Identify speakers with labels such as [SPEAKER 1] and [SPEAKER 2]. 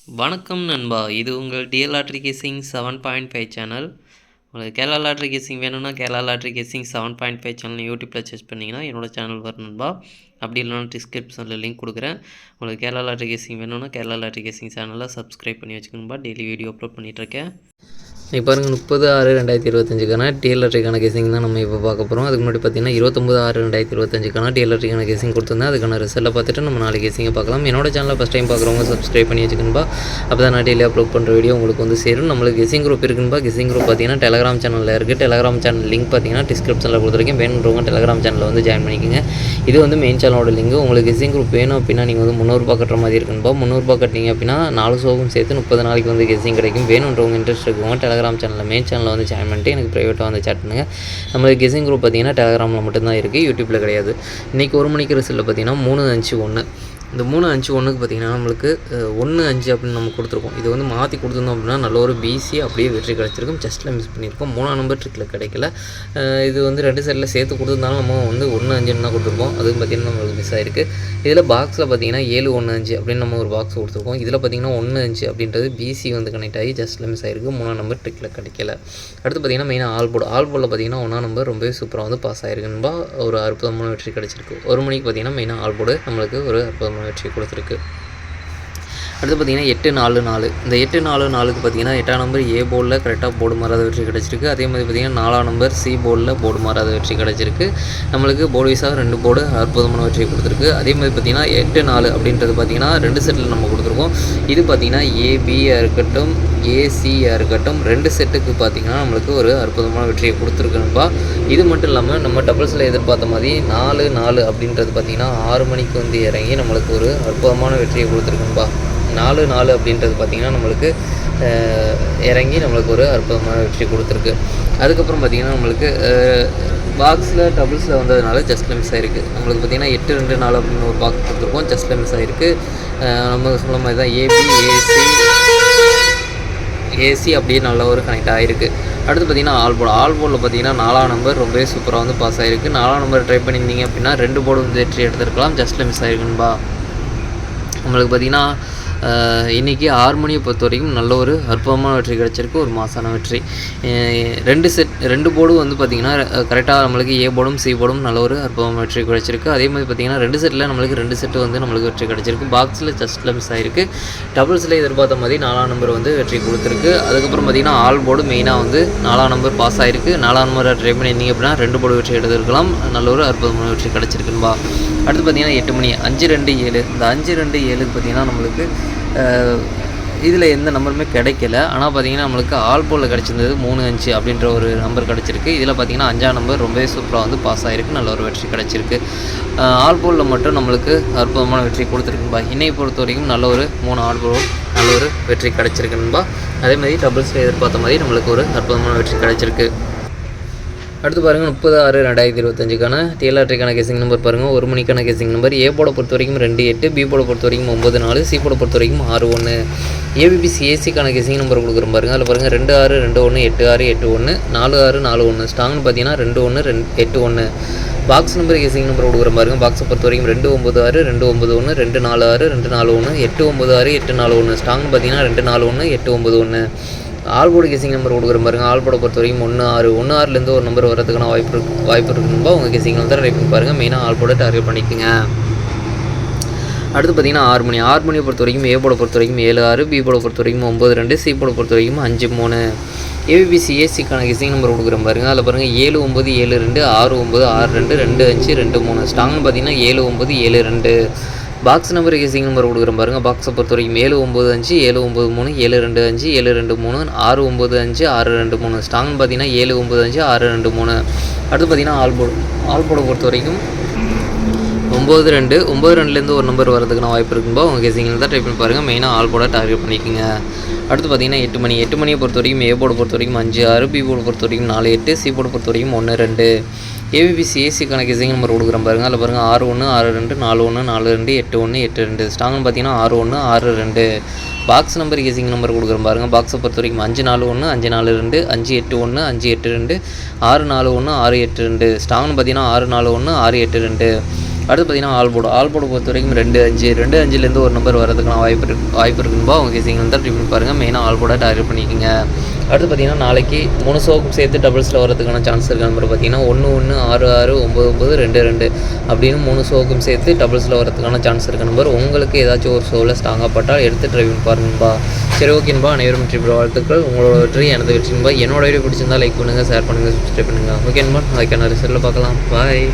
[SPEAKER 1] வணக்கம் நண்பா, இது உங்கள் டிஎல் லாட்ரி கேசிங் 7.5 சேனல். உங்களுக்கு கேரளா லாட்ரி கேசிங் வேணும்னா கேரளா லாட்ரி கேசிங் 7.5 சேனல் யூடியூப்பில் சர்ச் பண்ணிங்கன்னா என்னோட சேனல் வரும் நண்பா. அப்படி இல்லைனா டிஸ்கிரிப்ஷனில் லிங்க் கொடுக்குறேன். உங்களுக்கு கேரளா லாட்ரி கேசிங் வேணும்னா கேரளா லாட்ரி கேசிங் சேனலை சப்ஸ்கிரைப் பண்ணி வச்சுக்கணும்பா. டெய்லி வீடியோ அப்லோட் பண்ணிகிட்ருக்கேன். இப்போ பாருங்கள் 30/6/2025க்கான டிஎல் லாட்ரிக்கான கேசிங் தான் நம்ம இப்போ பார்க்க போகிறோம். அதுக்கு முன்னாடி பார்த்தீங்கன்னா 29/6/2025க்கான டிஎல் லாட்ரிக்கான கேசிங் கொடுத்துருந்தேன். அதுக்கான ரிசல்ட்டை பார்த்துட்டு நம்ம நாளைக்கு கேசிங்கை பார்க்கலாம். என்னோட சேனலை ஃபஸ்ட் டைம் பார்க்குறவங்க சப்ஸ்கிரைப் பண்ணி வச்சுக்கணும்பா. அப்போ தான் நான் டெய்லி அப்லோட் பண்ணுற வீடியோ உங்களுக்கு வந்து சேரும். நம்மளுக்கு கெஸிங் குரூப் இருக்குன்பா. கெஸிங் குரூப் பார்த்தீங்கன்னா டெலகிராம் சேனலில் இருக்குது. டெலகிராம் சேனல் லிங்க் பார்த்தீங்கன்னா டிஸ்கிரிப்ஷனில் கொடுத்துருக்கேன். வேணுன்றவங்க டெலகிராம் சேனலில் வந்து ஜாயின் பண்ணிக்கோங்க. இது வந்து மெயின் சேனலோட லிங்க். உங்களுக்கு கெஸிங் குரூப் வேணும் அப்படின்னா நீங்கள் வந்து 300 ரூபா கட்டுற மாதிரி இருக்குன்பா. 300 ரூபா கட்டிங்க அப்படின்னா 4 ஷோவும் சேர்த்து 30 நாளைக்கு வந்து கெஸிங் கிடைக்கும். வேணுன்றவங்க இன்ட்ரெஸ்ட் இருக்கவங்க டெலகிராம் சேனலில் மெயின் சேனலில் வந்து ஜாயின் பண்ணிட்டு எனக்கு ப்ரைவேட்டாக வந்து சேட் பண்ணுங்கள். நம்மளுக்கு கெஸிங் குரூப் பார்த்தீங்கன்னா டெலகிராமில் மட்டும்தான் இருக்குது, யூடியூப்பில் கிடையாது. இன்றைக்கி 1 மணிக்கு ரிசல்ட்டில் பார்த்தீங்கன்னா 3-5-1. இந்த 3-5-1க்கு பார்த்தீங்கன்னா நம்மளுக்கு 1-5 அப்படின்னு நம்ம கொடுத்துருக்கோம். இது வந்து மாற்றி கொடுத்துருந்தோம் அப்படின்னா நல்ல ஒரு பிசி அப்படியே வெற்றி கிடச்சிருக்கும். ஜஸ்ட்டில் மிஸ் பண்ணியிருக்கோம். 3ஆம் நம்பர் ட்ரிக்கில் கிடைக்கல. இது வந்து 2 சைடில் சேர்த்து கொடுத்துருந்தாலும் நம்ம வந்து 1-5 தான் கொடுத்துருக்கோம். அதுவும் பார்த்திங்கன்னா நம்மளுக்கு மிஸ் ஆகிருக்கு. இதில் பாக்ஸில் பார்த்தீங்கன்னா 7-1-5 அப்படின்னு நம்ம ஒரு பாக்ஸ் கொடுத்துருக்கோம். இதில் பார்த்தீங்கன்னா 1-5 அப்படின்றது பிசி வந்து கனெக்ட் ஆகி ஜஸ்ட்டில் மிஸ் ஆகிருக்கு. 3ஆம் நம்பர் ட்ரிக்கில் கிடைக்கல. அடுத்து பார்த்தீங்கன்னா மெயினாக ஆல்போர்டு பார்த்தீங்கன்னா 1ஆம் நம்பர் ரொம்பவே சூப்பராக வந்து பாஸ் ஆகிருக்குன்பா. ஒரு அற்புதமான வெற்றி கிடச்சிருக்கு. 1 மணிக்கு பார்த்தீங்கன்னா மெயினாக ஆல்போர்டு நம்மளுக்கு ஒரு அற்புதமான வெற்றி கொடுத்துருக்கு. அடுத்து பார்த்தீங்கன்னா 8-4-4. இந்த 8-4-4க்கு பார்த்தீங்கன்னா 8ஆம் நம்பர் ஏ போர்டில் கரெக்டாக போர்டு மாறாத வெற்றி கிடச்சிருக்கு. அதே மாதிரி பார்த்தீங்கன்னா 4ஆம் நம்பர் சி போர்டில் போர்டு மாறாத வெற்றி கிடச்சிருக்கு. நம்மளுக்கு போர்டு வைஸாக 2 போர்டு அற்புதமான வெற்றி கொடுத்துருக்கு. அதே மாதிரி பார்த்தீங்கன்னா 8-4 அப்படின்றது பார்த்தீங்கன்னா 2 செட்டில் நம்ம கொடுத்துருக்கோம். இது பார்த்தீங்கன்னா ஏபியாக இருக்கட்டும் ஏசியாக இருக்கட்டும் 2 செட்டுக்கு பார்த்தீங்கன்னா நம்மளுக்கு ஒரு அற்புதமான வெற்றியை கொடுத்துருக்குன்பா. இது மட்டும் இல்லாமல் நம்ம டபுள்ஸில் எதிர்பார்த்த மாதிரி 4-4 அப்படின்றது பார்த்தீங்கன்னா 6 மணிக்கு வந்து இறங்கி நம்மளுக்கு ஒரு அற்புதமான வெற்றியை கொடுத்துருக்குன்பா. 4-4 அப்படின்றது பார்த்திங்கன்னா நம்மளுக்கு இறங்கி நம்மளுக்கு ஒரு அற்புதமான வெற்றி கொடுத்துருக்கு. அதுக்கப்புறம் பார்த்திங்கன்னா நம்மளுக்கு பாக்ஸில் டபுள்ஸில் வந்ததுனால ஜஸ்ட்டில் மிஸ் ஆகிருக்கு. நம்மளுக்கு பார்த்திங்கன்னா 8-2-4 அப்படின்னு ஒரு பாக்ஸ் கொடுத்துருக்கோம். ஜஸ்ட்டில் மிஸ் ஆகிருக்கு. நம்ம சொல்ல மாதிரி தான் ஏசி அப்படியே நல்ல ஒரு கனெக்ட் ஆகிருக்கு. அடுத்து பார்த்திங்கன்னா ஆல்போர்டில் பார்த்திங்கன்னா 4ஆம் நம்பர் ரொம்பவே சூப்பராக வந்து பாஸ் ஆகிருக்கு. 4ஆம் நம்பர் ட்ரை பண்ணியிருந்தீங்க அப்படின்னா 2 போர்டு வந்து வெற்றி எடுத்துருக்கலாம். ஜஸ்ட்டில் மிஸ் ஆகிருக்குன்பா. நம்மளுக்கு பார்த்திங்கன்னா இன்றைக்கி 6 மணியை பொறுத்த வரைக்கும் நல்ல ஒரு அற்புதமான வெற்றி கிடச்சிருக்கு. ஒரு மாசான வெற்றி. 2 போர்டும் வந்து பார்த்திங்கன்னா கரெக்டாக நம்மளுக்கு ஏ போர்டும் சி போர்டும் நல்ல ஒரு அற்புதமான வெற்றி கிடச்சிருக்கு. அதே மாதிரி பார்த்திங்கன்னா 2 செட்டில் நம்மளுக்கு 2 செட்டு வந்து நம்மளுக்கு வெற்றி கிடச்சிருக்கு. பாக்ஸில் ஜஸ்ட்டில் மிஸ் ஆகிருக்கு. டபுள்ஸில் எதிர்பார்த்த மாதிரி 4ஆம் நம்பர் வந்து வெற்றி கொடுத்துருக்கு. அதுக்கப்புறம் பார்த்திங்கன்னா ஆல் போர்டு மெயினாக வந்து 4ஆம் நம்பர் பாஸ் ஆகிருக்கு. 4ஆம் நம்பரை ட்ரை பண்ணியிருந்தீங்க அப்படின்னா 2 போர்டு வெற்றி எடுத்துருக்கலாம். நல்ல ஒரு அற்புதமான வெற்றி கிடச்சிருக்குன்பா. அடுத்து பார்த்திங்கன்னா 8 மணி 5-2-7. இந்த 5-2-7க்கு பார்த்திங்கன்னா நம்மளுக்கு இதில் எந்த நம்பருமே கிடைக்கல. ஆனால் பார்த்திங்கன்னா நம்மளுக்கு ஆல்போர்டில் கிடச்சிருந்தது 3-5 அப்படின்ற ஒரு நம்பர் கிடச்சிருக்கு. இதில் பார்த்திங்கன்னா 5ஆம் நம்பர் ரொம்பவே சூப்பராக வந்து பாஸ் ஆகிருக்கு. நல்ல ஒரு வெற்றி கிடச்சிருக்கு. ஆல்போர்டில் மட்டும் நம்மளுக்கு அற்புதமான வெற்றி கொடுத்துருக்குன்பா. இன்னையை பொறுத்த வரைக்கும் நல்ல ஒரு 3 ஆல்போர்டு நல்ல ஒரு வெற்றி கிடச்சிருக்குன்பா. அதே மாதிரி டபுள்ஸில் எதிர்பார்த்த மாதிரி நம்மளுக்கு ஒரு அற்புதமான வெற்றி கிடச்சிருக்கு. அடுத்து பாருங்கள் 30/6/2025க்கான டிஎல் லாட்ரிக்கான கேசிங் நம்பர் பாருங்கள். 1 மணிக்கான கேசிங் நம்பர் ஏ போர்டை பொறுத்த வரைக்கும் 2-8, பி போர்டை பொறுத்த வரைக்கும் 9-4, சி போர்டை பொறுத்த வரைக்கும் 6-1. ஏபிபிசி ஏசிக்கான கேசிங் நம்பர் கொடுக்குறோம் பாருங்கள். அதில் பாருங்கள் 2-6-2-1, 8-6-8-1, 4-6-4-1. ஸ்ட்ராங்னு பார்த்தீங்கன்னா 2-1-8-1. பாக்ஸ் நம்பர் கேசிங் நம்பர் கொடுக்குற பாருங்கள். பாக்ஸை பொறுத்த வரைக்கும் 2-9-6, 2-9-1, 2-4-6, 2-4-1, 8-9-6, 8-4-1. ஸ்ட்ராங்னு பார்த்தீங்கன்னா 2-4-1, 8-9-1. ஆல்போர்டு கேசிங் நம்பர் கொடுக்குற பாருங்கள். ஆல்போர்டை பொறுத்த வரைக்கும் 1-6 ஒரு நம்பர் வரதுக்கான வாய்ப்பு இருக்குன்பா. உங்கள் கேசிங் தான் ட்ரை பண்ணி பாருங்கள். மெயினாக ஆல்போர்டை டார்கெட் பண்ணிக்கோங்க. அடுத்து பார்த்திங்கன்னா 6 மணியை பொறுத்த வரைக்கும் ஏ போர்டை பொறுத்த வரைக்கும் 7-6, பி போர்டை பொறுத்த வரைக்கும் 9-2, சி போர்டை பொறுத்த வரைக்கும் 5-3. ஏபிபிசி ஏசிக்கான கேசிங் நம்பர் கொடுக்குற பாருங்கள். அதில் பாருங்கள் 7-9-7-2, 6-9, 6-2, 2-5, 2-3. ஸ்ட்ராங்னு பார்த்தீங்கன்னா 7-9-7-2. பாக்ஸ் நம்பர் கேசிங் நம்பர் கொடுக்குறேன் பாருங்கள். பாக்ஸை பொறுத்த வரைக்கும் 7-9-5, 7-9-3, 7-2-5, 7-2-3, 6-9-5, 6-2-3. ஸ்ட்ராங்னு பார்த்தீங்கன்னா 7-9-5, 6-2-3. அடுத்து பார்த்தீங்கன்னா ஆல்போர்டை பொறுத்த வரைக்கும் 9-2 ஒரு நம்பர் வரதுக்கான வாய்ப்பு இருக்கும்போது உங்கள் கேசிங்கில் தான் ட்ரை பண்ணி பாருங்கள். மெயினாக ஆல்போர்டை டார்கெட் பண்ணிக்கோங்க. அடுத்து பார்த்திங்கன்னா 8 மணியை பொறுத்த வரைக்கும் ஏ போர்டை பொறுத்த வரைக்கும் 5-6, பி போர்டை பொறுத்த வரைக்கும் 4-8, சி போர்டை பொறுத்த வரைக்கும் 1-2. ஏபிபிசி ஏசிக்கான கேசிங் நம்பர் கொடுக்குறேன் பாருங்கள். அதில் பாருங்கள் 6-1, 6-2, 4-1, 4-2, 8-1, 8-2. ஸ்ட்ராங்னு பார்த்தீங்கன்னா 6-1, 6-2. பாக்ஸ் நம்பர் கேசிங் நம்பர் கொடுக்குறேன் பாருங்கள். பாக்ஸை பொறுத்த வரைக்கும் 5-4-1, 5-4-2, 5-8-1, 5-8-2, 6-4-1, 6-8-2. ஸ்ட்ராங்னு பார்த்தீங்கன்னா 6-4-1, 6-8-2. அடுத்து பார்த்தீங்கன்னா ஆல் போர்டு பொறுத்த வரைக்கும் 2-5 ஒரு நம்பர் வரதுக்கான வாய்ப்பு இருக்குன்பா. உங்கள் கேசிங் வந்து ட்ரை பண்ணி பாருங்கள். மெயினாக ஆல் போர்டை டார்கெட் பண்ணிக்கோங்க. அடுத்து பார்த்தீங்கன்னா நாளைக்கு 3 ஷோக்கும் சேர்த்து டபுள்ஸில் வரதுக்கான சான்ஸ் இருக்க நம்பர் பார்த்தீங்கன்னா 1-1, 6-6, 9-9, 2-2 அப்படின்னு 3 ஷோக்கும் சேர்த்து டபுள்ஸில் வரதுக்கான சான்ஸ் இருக்க நம்பர். உங்களுக்கு ஏதாச்சும் ஒரு ஷோவில் ஸ்ட்ராங்காக பட்டால் எடுத்து ட்ரை பண்ணி பாருங்கப்பா. சரி, ஓகேன்பா. அனைவரும் வெற்றி பெற வாழ்த்துக்கள். உங்களோட வெற்றி எனது வெற்றின்பா. என்னோட வீடியோ பிடிச்சிருந்தா லைக் பண்ணுங்கள், ஷேர் பண்ணுங்கள், சப்ஸ்கிரைப் பண்ணுங்கள். ஓகேன்பா. அதுக்கான ரிசல்ட்டில் பார்க்கலாம். பாய்.